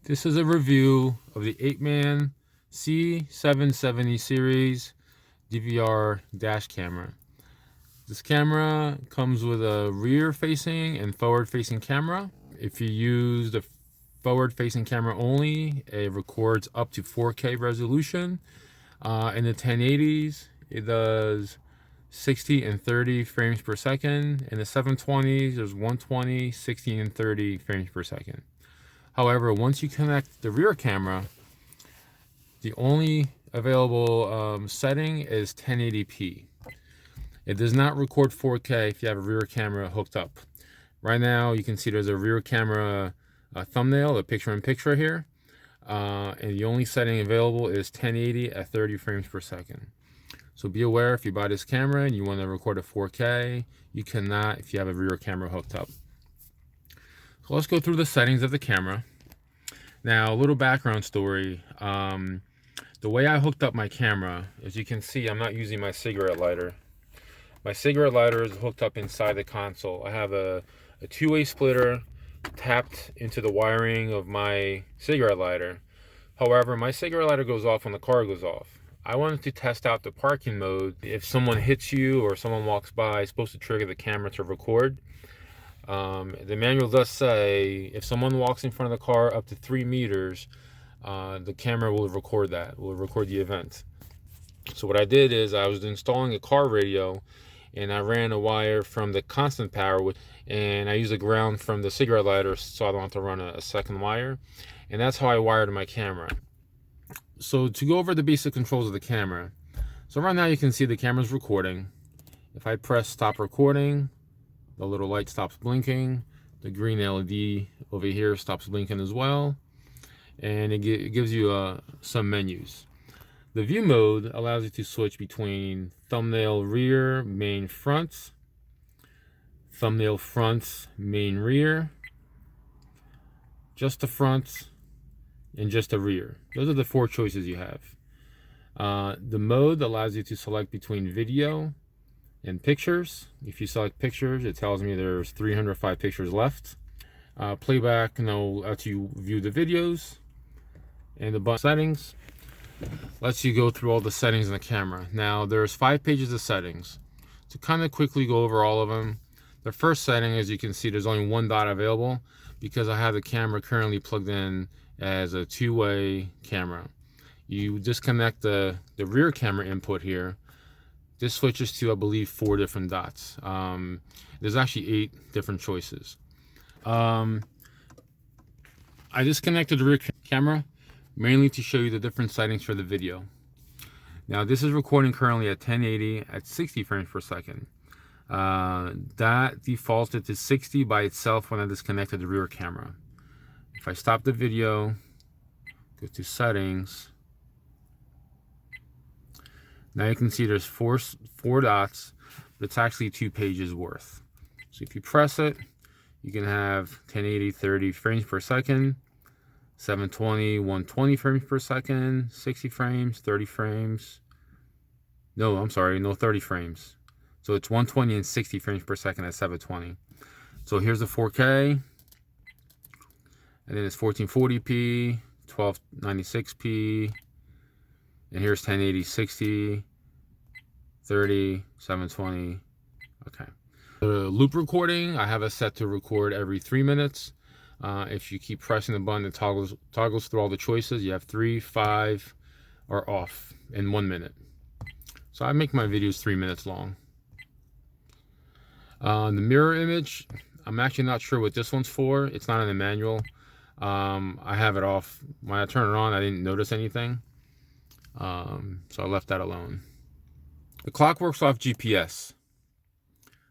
This is a review of the Apeman C770 series DVR dash camera. This camera comes with a rear facing and forward facing camera. If you use the forward facing camera only, it records up to 4K resolution. In the 1080s, it does 60 and 30 frames per second. In the 720s, there's 120, 60 and 30 frames per second. However, once you connect the rear camera, the only available setting is 1080p. It does not record 4K if you have a rear camera hooked up. Right now, you can see there's a rear camera thumbnail, a picture-in-picture here. And the only setting available is 1080 at 30 frames per second. So be aware, if you buy this camera and you want to record a 4K, you cannot if you have a rear camera hooked up. So let's go through the settings of the camera. Now, a little background story. The way I hooked up my camera, as you can see, I'm not using my cigarette lighter. My cigarette lighter is hooked up inside the console. I have a two-way splitter tapped into the wiring of my cigarette lighter. However, my cigarette lighter goes off when the car goes off. I wanted to test out the parking mode. If someone hits you or someone walks by, it's supposed to trigger the camera to record. The manual does say if someone walks in front of the car up to 3 meters, the camera will record the event. So what I did is I was installing a car radio, and I ran a wire from the constant power, and I used a ground from the cigarette lighter so I don't have to run a second wire. And that's how I wired my camera. So to go over the basic controls of the camera. So right now you can see the camera's recording. If I press stop recording, the little light stops blinking. The green LED over here stops blinking as well. And it gives you some menus. The view mode allows you to switch between thumbnail rear, main front, thumbnail front, main rear, just the front, and just the rear. Those are the 4 choices you have. The mode allows you to select between video and pictures. If you select pictures, it tells me there's 305 pictures left. Playback lets you view the videos, and the button settings lets you go through all the settings in the camera. Now there's 5 pages of settings. To kind of quickly go over all of them, the first setting, as you can see, there's only 1 dot available because I have the camera currently plugged in as a 2-way camera. You disconnect the rear camera input here. This switches to, I believe, 4 different dots. There's actually 8 different choices. I disconnected the rear camera mainly to show you the different settings for the video. Now this is recording currently at 1080 at 60 frames per second. That defaulted to 60 by itself when I disconnected the rear camera. If I stop the video, go to settings, now you can see there's four dots, but it's actually 2 pages worth. So if you press it, you can have 1080 30 frames per second, 720 120 frames per second, 60 frames, 30 frames. No, I'm sorry, no 30 frames. So it's 120 and 60 frames per second at 720. So here's the 4K, and then it's 1440p, 1296p, and here's 1080 60, 30, 720. Okay. The loop recording, I have it set to record every 3 minutes. If you keep pressing the button, it toggles through all the choices. You have 3, 5, or off in 1 minute. So I make my videos 3 minutes long. The mirror image, I'm actually not sure what this one's for. It's not in the manual. I have it off. When I turn it on, I didn't notice anything. So I left that alone. The clock works off GPS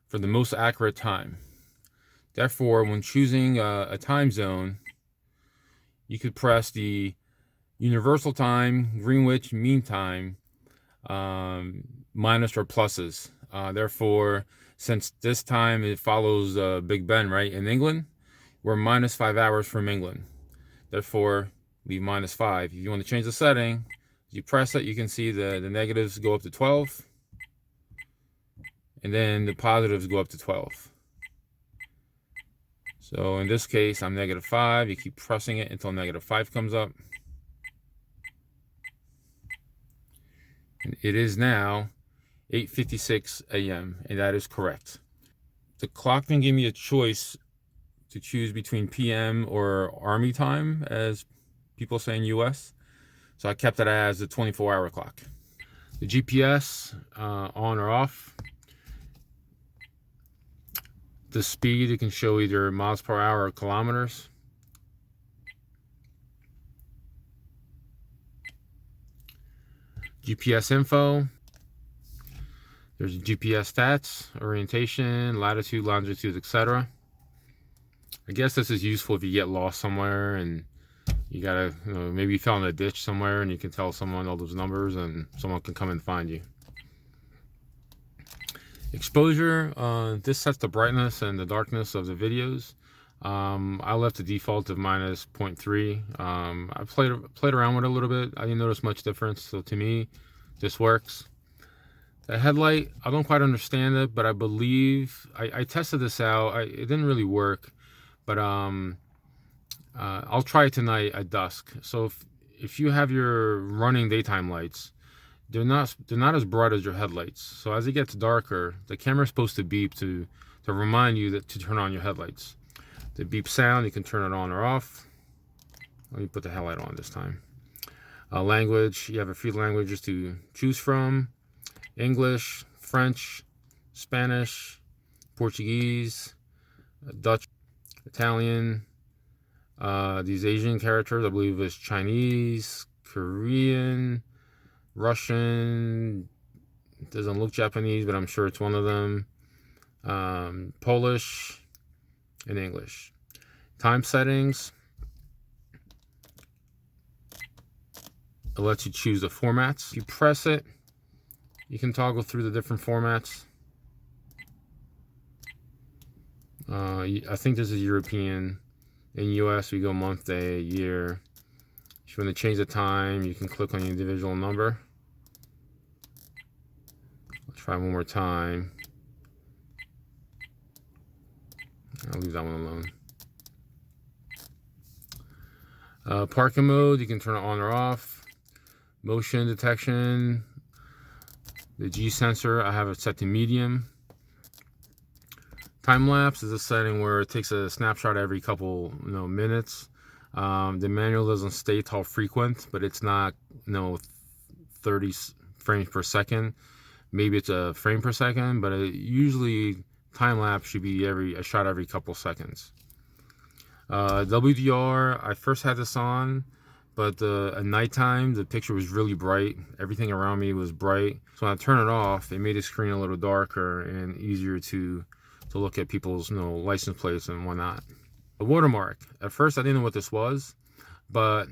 for the most accurate time. Therefore, when choosing a time zone, you could press the universal time, Greenwich Mean Time, minus or pluses. Therefore, since this time it follows Big Ben, right, in England, we're minus 5 hours from England. Therefore, leave -5. If you want to change the setting, you press it, you can see the negatives go up to 12, and then the positives go up to 12. So in this case, I'm -5. You keep pressing it until -5 comes up. And it is now 8:56 a.m. and that is correct. The clock can give me a choice to choose between PM or Army time, as people say in US. So I kept it as the 24-hour clock. The GPS, on or off. The speed, it can show either miles per hour or kilometers. GPS info. There's GPS stats, orientation, latitude, longitude, etc. I guess this is useful if you get lost somewhere and you gotta, maybe you fell in a ditch somewhere and you can tell someone all those numbers and someone can come and find you. Exposure, this sets the brightness and the darkness of the videos. I left the default of -0.3. I played around with it a little bit. I didn't notice much difference, so to me, this works. The headlight, I don't quite understand it, but I believe I tested this out. It didn't really work, but I'll try it tonight at dusk. So if you have your running daytime lights, they're not as bright as your headlights. So as it gets darker, the camera's supposed to beep to remind you to turn on your headlights. The beep sound, you can turn it on or off. Let me put the headlight on this time. Language, you have a few languages to choose from. English, French, Spanish, Portuguese, Dutch, Italian. These Asian characters, I believe, is Chinese, Korean, Russian. It doesn't look Japanese, but I'm sure it's one of them. Polish and English. Time settings. It lets you choose the formats. If you press it, you can toggle through the different formats. I think this is European. In US, we go month, day, year. If you want to change the time, you can click on the individual number. I'll try one more time. I'll leave that one alone. Parking mode, you can turn it on or off. Motion detection. The G sensor, I have it set to medium. Time lapse is a setting where it takes a snapshot every couple minutes. The manual doesn't state how frequent, but it's not 30 frames per second. Maybe it's a frame per second, but usually time lapse should be a shot every couple seconds. WDR, I first had this on, but at nighttime the picture was really bright. Everything around me was bright. So when I turn it off, it made the screen a little darker and easier to look at people's license plates and whatnot. A watermark. At first I didn't know what this was, but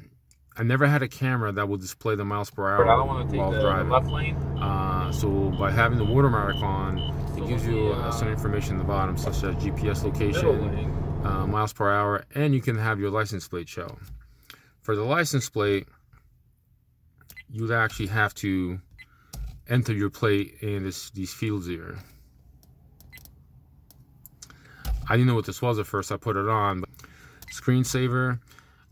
I never had a camera that will display the miles per hour while driving. Left lane. So by having the watermark on, it gives you some information at the bottom, such as GPS location, miles per hour, and you can have your license plate show. For the license plate, you'd actually have to enter your plate in these fields here. I didn't know what this was at first. I put it on. But screensaver.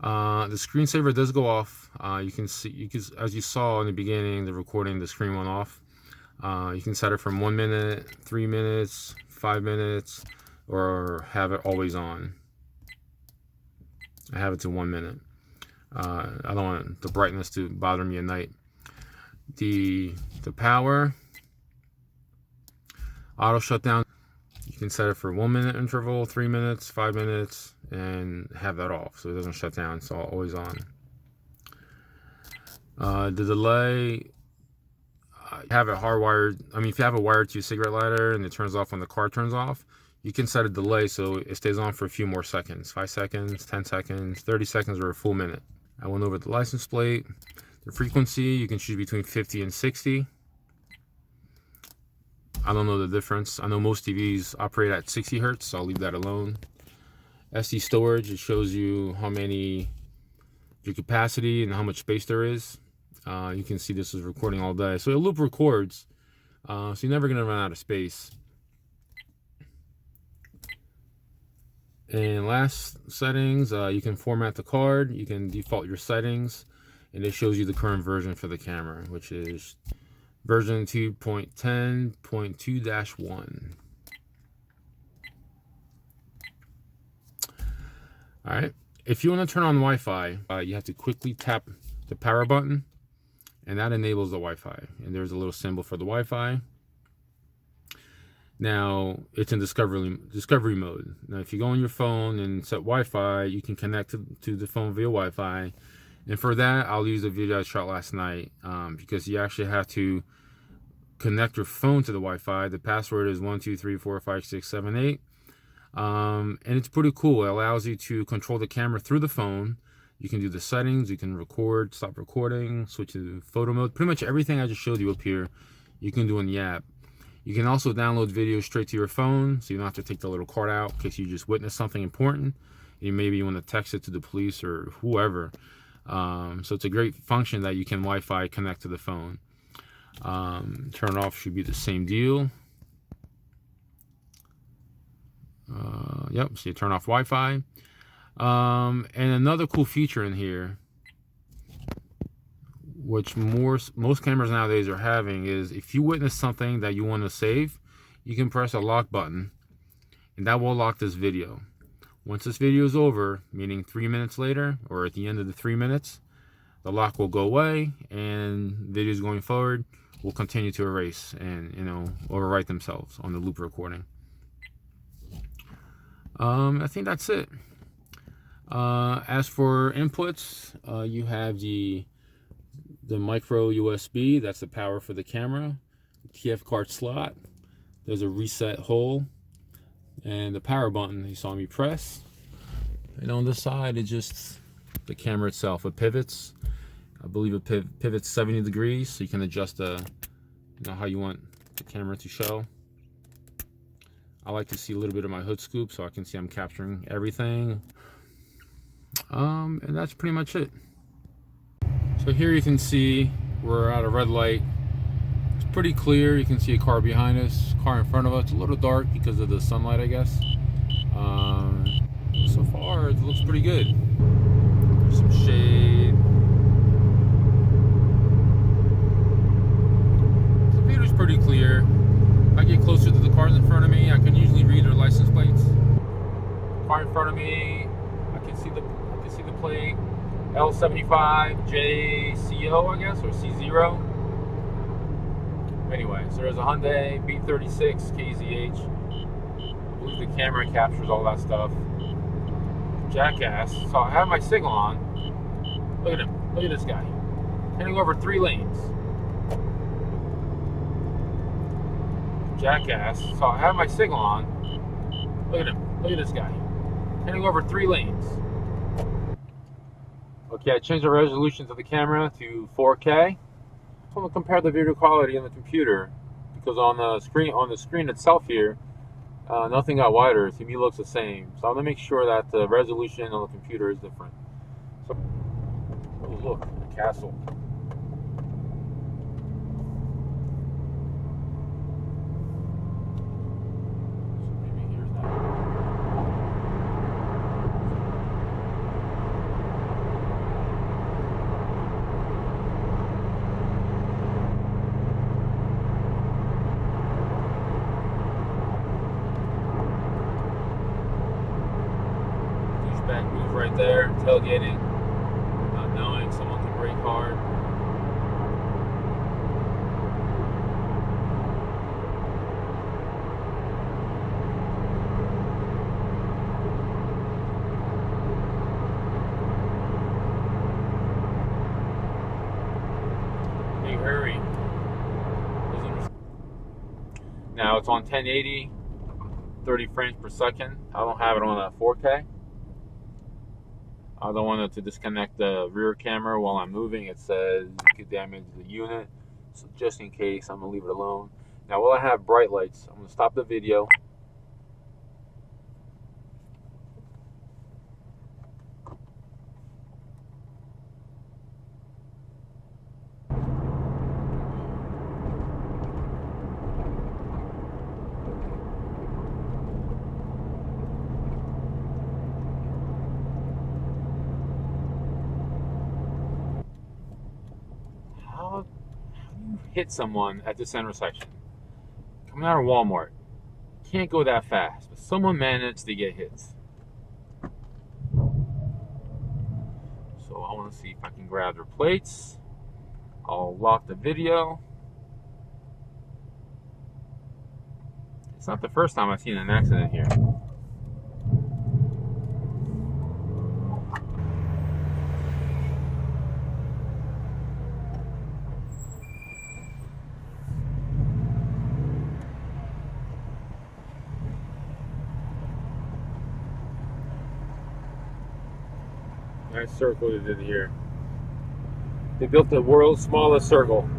The screensaver does go off. You can see, as you saw in the beginning, the recording, the screen went off. You can set it from 1 minute, 3 minutes, 5 minutes, or have it always on. I have it to 1 minute. I don't want the brightness to bother me at night. The power, auto shutdown. You can set it for 1 minute interval, 3 minutes, 5 minutes, and have that off so it doesn't shut down. It's always on. The delay, have it hardwired. I mean, if you have it wired to your cigarette lighter and it turns off when the car turns off, you can set a delay so it stays on for a few more seconds. 5 seconds, 10 seconds, 30 seconds, or a full minute. I went over the license plate. The frequency, you can choose between 50 and 60. I don't know the difference. I know most TVs operate at 60 hertz, so I'll leave that alone. SD storage, it shows you how many, your capacity and how much space there is. You can see this is recording all day. So it loop records, so you're never gonna run out of space. And last settings, you can format the card, you can default your settings, and it shows you the current version for the camera, which is version 2.10.2-1. All right, if you want to turn on Wi-Fi, you have to quickly tap the power button, and that enables the Wi-Fi. And there's a little symbol for the Wi-Fi. Now it's in discovery mode. Now if you go on your phone and set Wi-Fi, you can connect to the phone via Wi-Fi. And for that, I'll use the video I shot last night, because you actually have to connect your phone to the Wi-Fi. The password is 1234567 and it's pretty cool. It allows you to control the camera through the phone. You can do the settings, you can record, stop recording, switch to photo mode. Pretty much everything I just showed you up here, you can do in the app. You can also download videos straight to your phone, so you don't have to take the little card out in case you just witnessed something important. Maybe you want to text it to the police or whoever. So it's a great function that you can Wi-Fi connect to the phone. Turn off should be the same deal. Yep, so you turn off Wi-Fi. And another cool feature in here, which most cameras nowadays are having, is if you witness something that you want to save, you can press a lock button, and that will lock this video. Once this video is over, meaning 3 minutes later, or at the end of the 3 minutes, the lock will go away, and videos going forward will continue to erase and, overwrite themselves on the loop recording. I think that's it. As for inputs, you have the micro USB, that's the power for the camera, TF card slot, there's a reset hole, and the power button you saw me press. And on this side, it's just the camera itself. It pivots. I believe it pivots 70 degrees, so you can adjust how you want the camera to show. I like to see a little bit of my hood scoop so I can see I'm capturing everything. And that's pretty much it. So here you can see we're at a red light. It's pretty clear. You can see a car behind us, car in front of us. It's a little dark because of the sunlight, I guess. So far, it looks pretty good. There's some shade. The computer's pretty clear. If I get closer to the cars in front of me, I can usually read their license plates. Car in front of me, I can see the plate. L75JCO, I guess, or C0. Anyway, so there's a Hyundai B36 KZH. I believe the camera captures all that stuff. Jackass. So I have my signal on. Look at him. Look at this guy. Heading over 3 lanes. Jackass. So I have my signal on. Look at him. Look at this guy. Heading over 3 lanes. Okay, I changed the resolution of the camera to 4K. I want to compare the video quality on the computer, because on the screen itself here, nothing got wider. To me, it looks the same. So I'm gonna make sure that the resolution on the computer is different. So, oh look, the castle. Back move right there, tailgating, not knowing someone can brake hard. Big hurry. Now it's on 1080, 30 frames per second. I don't have it on 4K. I don't want it to disconnect the rear camera while I'm moving. It says you could damage the unit. So just in case, I'm going to leave it alone. Now, while I have bright lights, I'm going to stop the video. hit someone at this intersection. Coming out of Walmart. Can't go that fast, but someone managed to get hits. So I want to see if I can grab their plates. I'll lock the video. It's not the first time I've seen an accident here. Nice circle they did here. They built the world's smallest circle.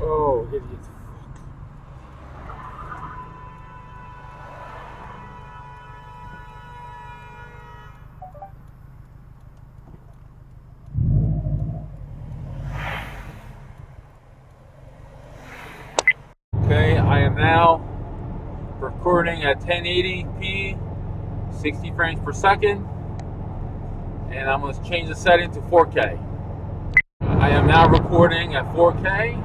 Oh, idiots. Okay, I am now recording at 1080p, 60 frames per second, and I'm going to change the setting to 4K. I am now recording at 4K,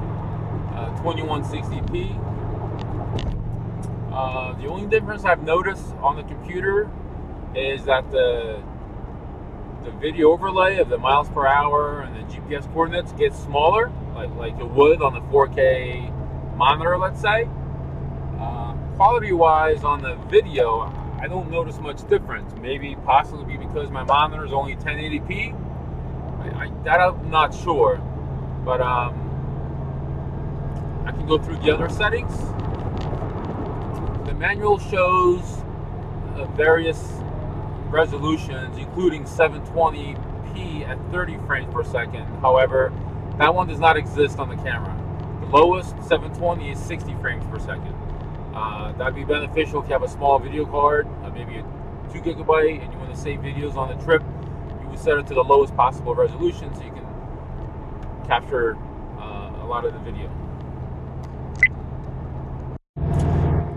2160p. The only difference I've noticed on the computer is that the video overlay of the miles per hour and the GPS coordinates gets smaller, like it would on the 4K monitor, let's say. Quality-wise on the video, I don't notice much difference. Maybe possibly because my monitor is only 1080p. That I'm not sure, but I can go through the other settings. The manual shows various resolutions, including 720p at 30 frames per second. However, that one does not exist on the camera. The lowest 720 is 60 frames per second. That'd be beneficial if you have a small video card, maybe a 2 gigabyte, and you want to save videos on the trip. You would set it to the lowest possible resolution so you can capture a lot of the video.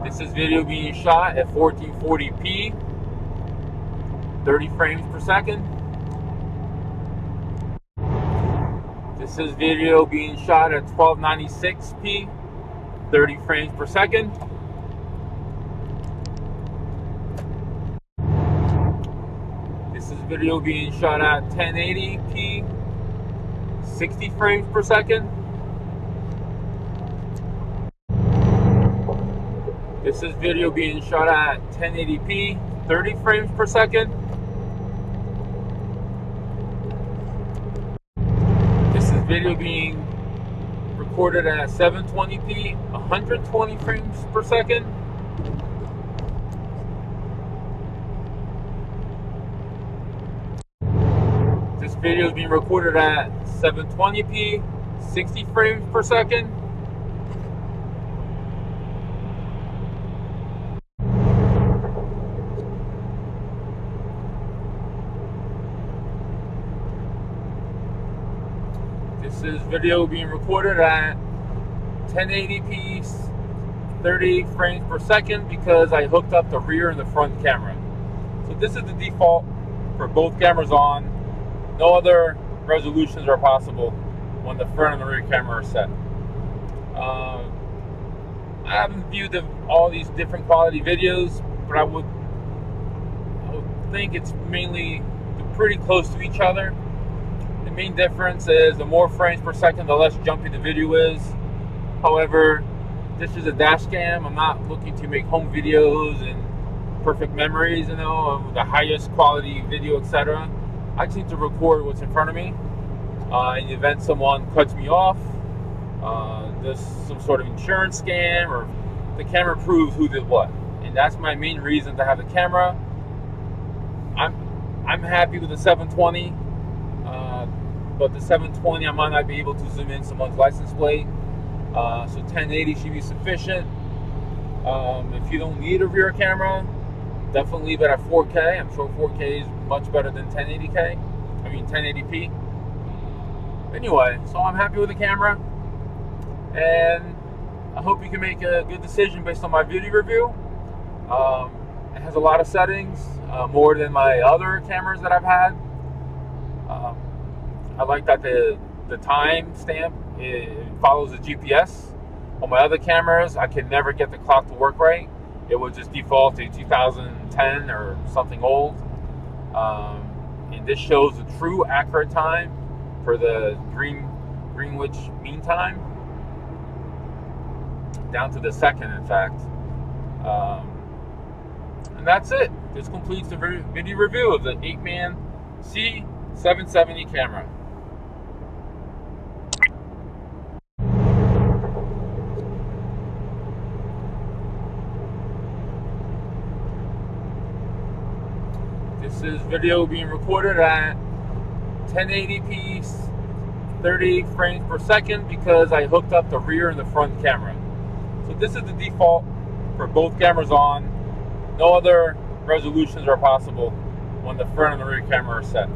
This is video being shot at 1440p, 30 frames per second. This is video being shot at 1296p, 30 frames per second. This is video being shot at 1080p, 60 frames per second. This is video being shot at 1080p, 30 frames per second. This is video being recorded at 720p, 120 frames per second. This video is being recorded at 720p, 60 frames per second. This is video being recorded at 1080p, 30 frames per second because I hooked up the rear and the front camera. So this is the default for both cameras on. No other resolutions are possible when the front and the rear camera are set. I haven't viewed all these different quality videos, but I would think it's mainly pretty close to each other. The main difference is the more frames per second, the less jumpy the video is. However, this is a dash cam. I'm not looking to make home videos and perfect memories, of the highest quality video, etc. I just need to record what's in front of me. In the event someone cuts me off, there's some sort of insurance scam, or the camera proves who did what. And that's my main reason to have the camera. I'm happy with the 720, but the 720 I might not be able to zoom in someone's license plate. So 1080 should be sufficient. If you don't need a rear camera, definitely leave it at 4K. I'm sure 4K is much better than 1080p. Anyway, so I'm happy with the camera, and I hope you can make a good decision based on my video review. It has a lot of settings, more than my other cameras that I've had. I like that the time stamp, it follows the GPS. On my other cameras, I could never get the clock to work right. It would just default to 2010 or something old. And this shows the true accurate time for the Greenwich Mean Time, down to the second, in fact. And that's it. This completes the video review of the Apeman C770 camera. This is video being recorded at 1080p, 30 frames per second, because I hooked up the rear and the front camera. So this is the default for both cameras on. No other resolutions are possible when the front and the rear camera are set.